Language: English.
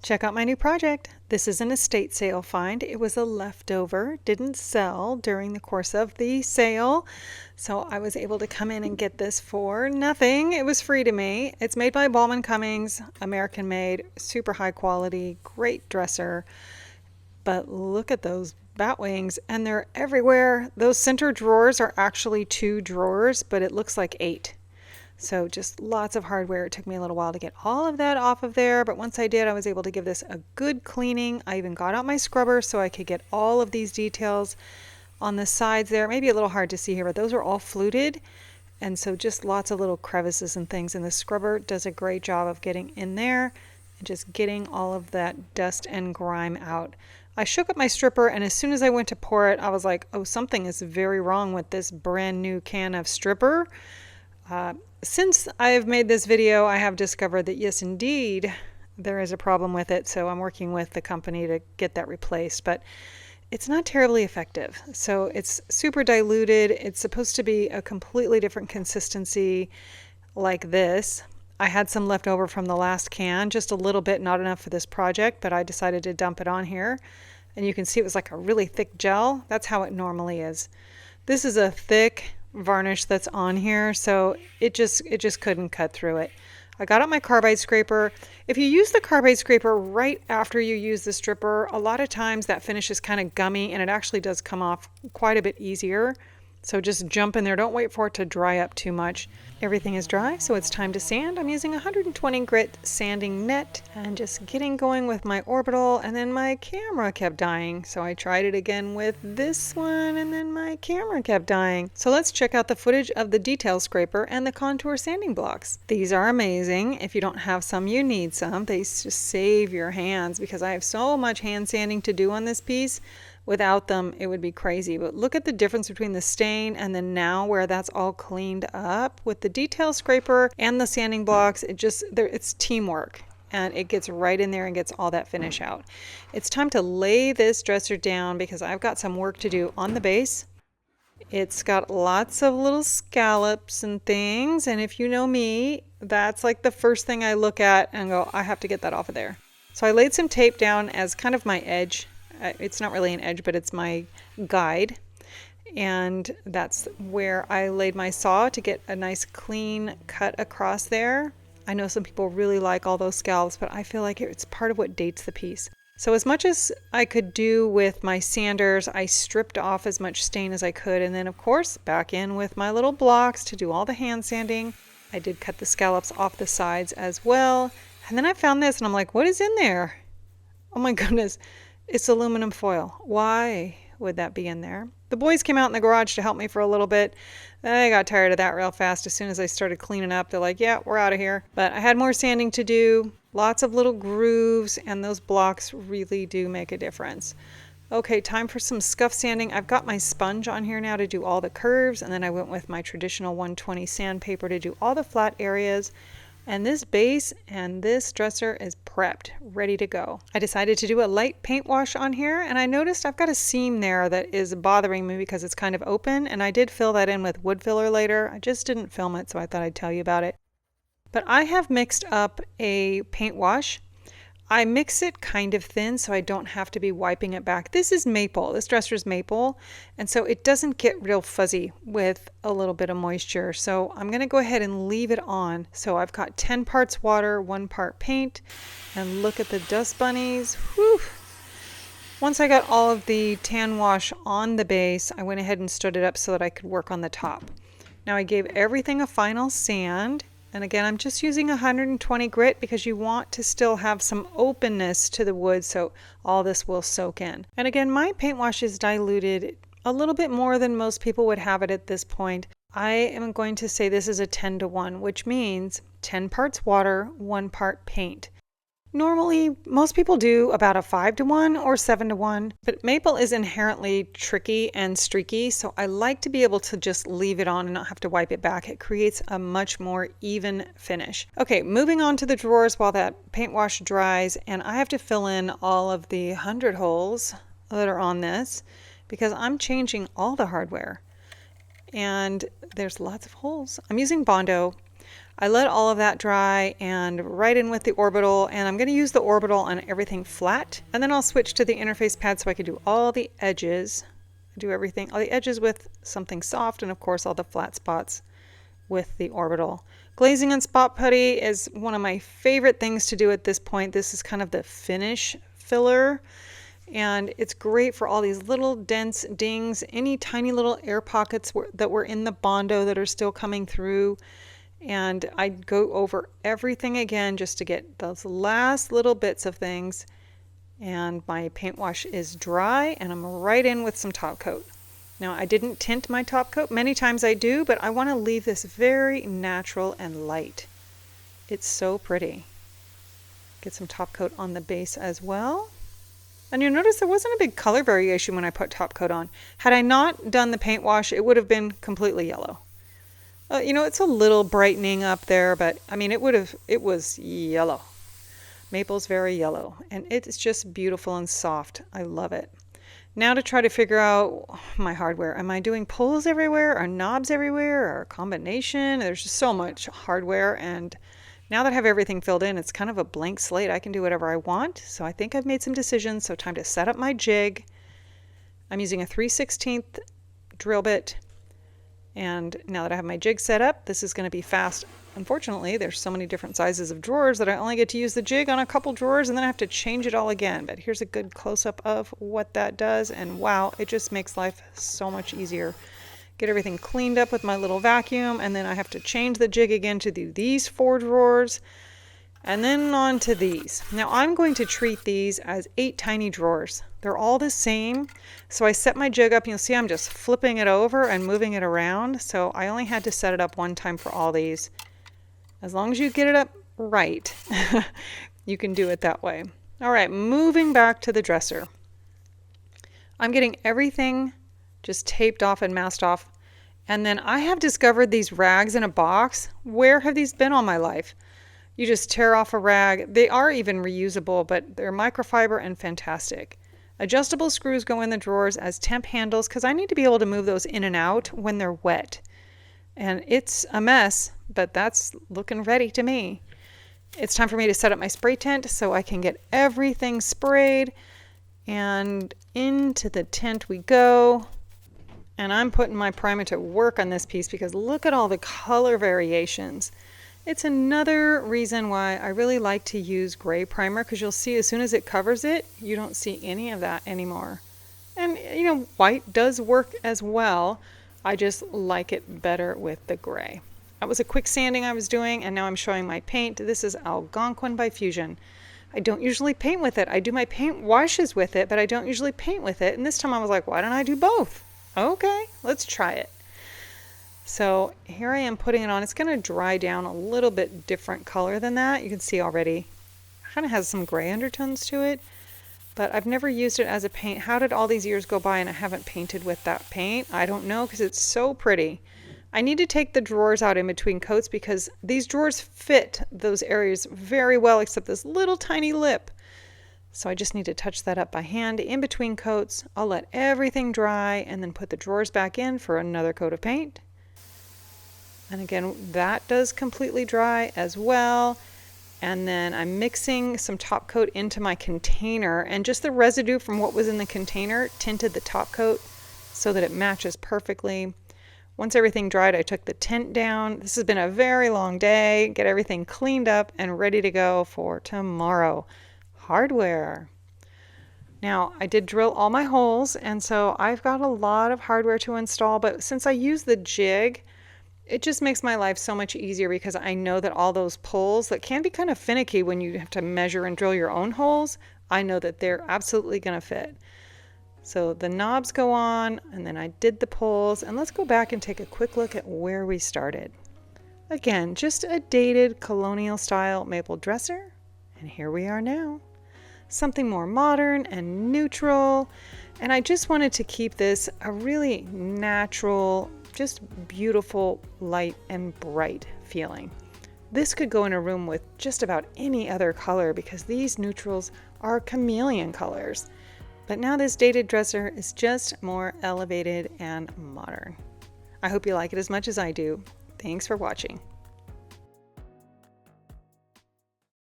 Check out my new project. This is an estate sale find. It was a leftover, didn't sell during the course of the sale. So I was able to come in and get this for nothing. It was free to me. It's made by Ballman Cummings, American made, super high quality, great dresser. But look at those bat wings, and they're everywhere. Those center drawers are actually 2 drawers, but it looks like 8. So just lots of hardware. It took me a little while to get all of that off of there, but once I did, I was able to give this a good cleaning. I even got out my scrubber so I could get all of these details on the sides there. Maybe a little hard to see here, but those are all fluted. And so just lots of little crevices and things. And the scrubber does a great job of getting in there and just getting all of that dust and grime out. I shook up my stripper, and as soon as I went to pour it, I was like, oh, something is very wrong with this brand new can of stripper. Since I have made this video, I have discovered that yes, indeed, there is a problem with it. So I'm working with the company to get that replaced, but it's not terribly effective. So it's super diluted. It's supposed to be a completely different consistency like this. I had some left over from the last can, just a little bit, not enough for this project, but I decided to dump it on here. And you can see it was like a really thick gel. That's how it normally is. This is a thick varnish that's on here, so it just couldn't cut through it. I got out my carbide scraper. If you use the carbide scraper right after you use the stripper, a lot of times that finish is kind of gummy, and it actually does come off quite a bit easier. So just jump in there. Don't wait for it to dry up too much. Everything is dry, so it's time to sand. I'm using 120 grit sanding net and just getting going with my orbital, and then my camera kept dying. So I tried it again with this one, and then my camera kept dying. So let's check out the footage of the detail scraper and the contour sanding blocks. These are amazing. If you don't have some, you need some. They just save your hands because I have so much hand sanding to do on this piece. Without them, it would be crazy. But look at the difference between the stain and then now where that's all cleaned up. With the detail scraper and the sanding blocks, it's teamwork. And it gets right in there and gets all that finish out. It's time to lay this dresser down because I've got some work to do on the base. It's got lots of little scallops and things. And if you know me, that's like the first thing I look at and go, I have to get that off of there. So I laid some tape down as kind of my edge. It's not really an edge, but it's my guide. And that's where I laid my saw to get a nice clean cut across there. I know some people really like all those scallops, but I feel like it's part of what dates the piece. So as much as I could do with my sanders, I stripped off as much stain as I could. And then, of course, back in with my little blocks to do all the hand sanding. I did cut the scallops off the sides as well. And then I found this, and I'm like, what is in there? Oh my goodness. It's aluminum foil. Why would that be in there? The boys came out in the garage to help me for a little bit. I got tired of that real fast. As soon as I started cleaning up, they're like, yeah, we're out of here. But I had more sanding to do, lots of little grooves, and those blocks really do make a difference. Okay, time for some scuff sanding. I've got my sponge on here now to do all the curves, and then I went with my traditional 120 sandpaper to do all the flat areas. And this base and this dresser is prepped, ready to go. I decided to do a light paint wash on here, and I noticed I've got a seam there that is bothering me because it's kind of open, and I did fill that in with wood filler later. I just didn't film it, so I thought I'd tell you about it. But I have mixed up a paint wash. I mix it kind of thin so I don't have to be wiping it back. This is maple. This dresser is maple, and so it doesn't get real fuzzy with a little bit of moisture. So I'm going to go ahead and leave it on. So I've got 10 parts water, 1 part paint, and look at the dust bunnies. Whew. Once I got all of the tan wash on the base, I went ahead and stood it up so that I could work on the top. Now I gave everything a final sand. And again, I'm just using 120 grit because you want to still have some openness to the wood so all this will soak in. And again, my paint wash is diluted a little bit more than most people would have it at this point. I am going to say this is a 10-to-1, which means 10 parts water, 1 part paint. Normally, most people do about a 5-to-1 or 7-to-1, but maple is inherently tricky and streaky, so I like to be able to just leave it on and not have to wipe it back. It creates a much more even finish. Okay, moving on to the drawers while that paint wash dries, and I have to fill in all of the 100 holes that are on this because I'm changing all the hardware. And there's lots of holes. I'm using Bondo. I let all of that dry and right in with the orbital, and I'm going to use the orbital on everything flat, and then I'll switch to the interface pad so I can do all the edges, do everything, all the edges with something soft, and of course all the flat spots with the orbital. Glazing on spot putty is one of my favorite things to do at this point. This is kind of the finish filler, and it's great for all these little dents, dings, any tiny little air pockets that were in the Bondo that are still coming through. And I go over everything again just to get those last little bits of things. And my paint wash is dry, and I'm right in with some top coat. Now, I didn't tint my top coat. Many times I do, but I want to leave this very natural and light. It's so pretty. Get some top coat on the base as well. And you'll notice there wasn't a big color variation when I put top coat on. Had I not done the paint wash, it would have been completely yellow. You know, it's a little brightening up there, but I mean, it was yellow. Maple's very yellow, and it's just beautiful and soft. I love it. Now to try to figure out my hardware. Am I doing pulls everywhere, or knobs everywhere, or a combination? There's just so much hardware, and now that I have everything filled in, it's kind of a blank slate. I can do whatever I want, so I think I've made some decisions. So time to set up my jig. I'm using a 3/16 drill bit. And now that I have my jig set up, this is going to be fast. Unfortunately, there's so many different sizes of drawers that I only get to use the jig on a couple drawers, and then I have to change it all again. But here's a good close-up of what that does, and wow, it just makes life so much easier. Get everything cleaned up with my little vacuum, and then I have to change the jig again to do these 4 drawers, and then on to these. Now I'm going to treat these as 8 tiny drawers. They're all the same. So I set my jig up, and you'll see I'm just flipping it over and moving it around. So I only had to set it up one time for all these. As long as you get it up right, you can do it that way. All right, moving back to the dresser. I'm getting everything just taped off and masked off. And then I have discovered these rags in a box. Where have these been all my life? You just tear off a rag. They are even reusable, but they're microfiber and fantastic. Adjustable screws go in the drawers as temp handles because I need to be able to move those in and out when they're wet. And it's a mess, but that's looking ready to me. It's time for me to set up my spray tent so I can get everything sprayed. And into the tent we go. And I'm putting my primer to work on this piece because look at all the color variations. It's another reason why I really like to use gray primer, because you'll see as soon as it covers it, you don't see any of that anymore. And you know, white does work as well. I just like it better with the gray. That was a quick sanding I was doing, and now I'm showing my paint. This is Algonquin by Fusion. I don't usually paint with it. I do my paint washes with it, but I don't usually paint with it. And this time I was like, why don't I do both? Okay, let's try it. So here I am putting it on. It's going to dry down a little bit different color than that. You can see already it kind of has some gray undertones to it, but I've never used it as a paint. How did all these years go by and I haven't painted with that paint? I don't know, because it's so pretty. I need to take the drawers out in between coats because these drawers fit those areas very well except this little tiny lip. So I just need to touch that up by hand in between coats. I'll let everything dry and then put the drawers back in for another coat of paint. And again, that does completely dry as well. And then I'm mixing some top coat into my container, and just the residue from what was in the container tinted the top coat so that it matches perfectly. Once everything dried, I took the tint down. This has been a very long day. Get everything cleaned up and ready to go for tomorrow. Hardware. Now, I did drill all my holes, and so I've got a lot of hardware to install, but since I use the jig, it just makes my life so much easier because I know that all those pulls that can be kind of finicky when you have to measure and drill your own holes, I know that they're absolutely going to fit. So the knobs go on, and then I did the pulls, and let's go back and take a quick look at where we started. Again, just a dated colonial style maple dresser, and here we are now. Something more modern and neutral, and I just wanted to keep this a really natural, just beautiful, light and bright feeling. This could go in a room with just about any other color because these neutrals are chameleon colors. But now this dated dresser is just more elevated and modern. I hope you like it as much as I do. Thanks for watching.